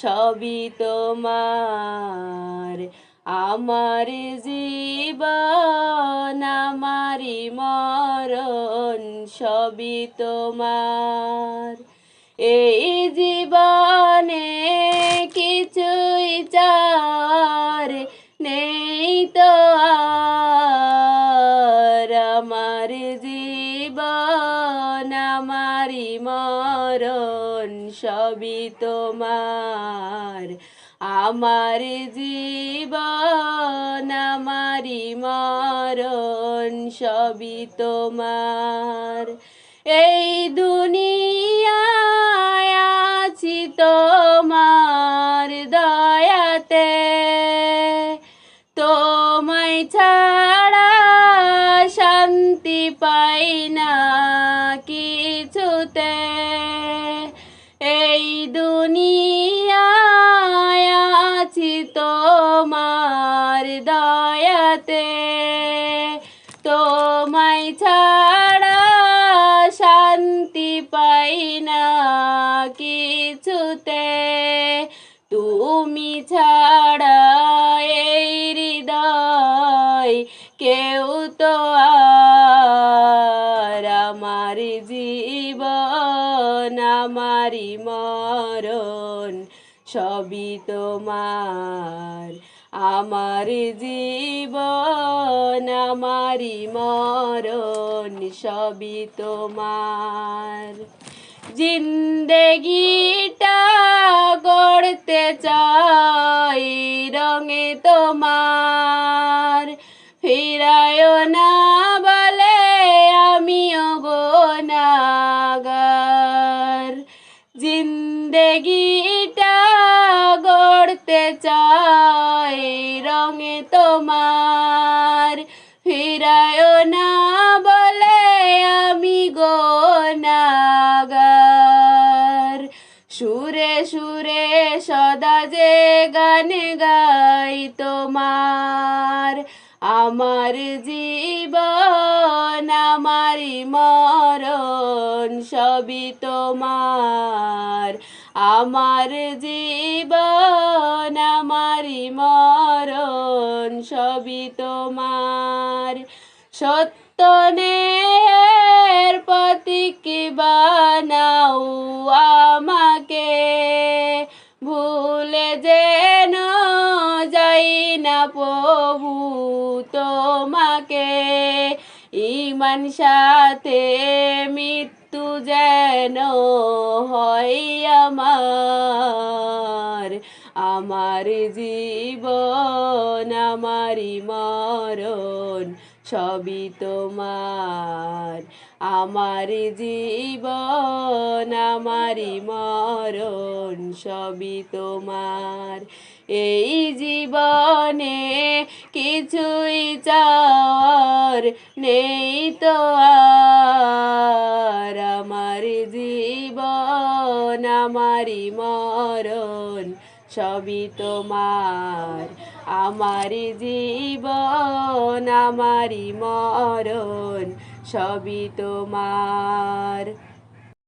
সবই তোমার। আমার জীবন আমারি মরণ সবই তোমার। এই জীবনে কিছুই চার নেই তো আর। আমার জীবন আমারি মরণ সবই তোমার। আমার জীবন আমারি মরণ সবই তোমার। এই দুনিয়ায় আছি তোমার দয়াতে, তোমায় ছাড়া শান্তি পাই না কিছুতে। এই দুনিয়ায় আছি তোমার দয়াতে, তোমায় ছাড়া শান্তি পাই না কিছুতে। তুমি ছাড়া এই হৃদয় কেউ তো আর। আমার জীবন আমারি মরণ সবই তোমার। আমার জীবন আমারি মরণ সবই তোমার। জিন্দেগিটা গড়তে চাই রঙে তোমার, ফিরায় না বলে আমিও গুনাহগার। জিন্দেগিটা গড়তে চাই রঙে তোমার, ফিরায় না বলে আমি গুনাহগার। সুরে সুরে সদা যে গান গাই তোমার। আমার জীবন আমারি মরণ সবই তোমার। আমার জীবন আমারি মরণ সবই তোমার। সত্য ন্যায়ের প্রতীক বানাও আমাকে, ভুলে যেন যাই না প্রভু তোমাকে। ঈমান সাথে মৃত্যু যেন হয় আমার। আমার জীবন আমারি মরণ সবই তোমার। আমার জীবন আমারি মরণ সবই তোমার। এই জীবনে কিছুই চাওয়ার নেই তো আর। আমার জীবন আমারি মরণ সবই তোমার। আমার জীবন আমারি মরণ সবই তোমার।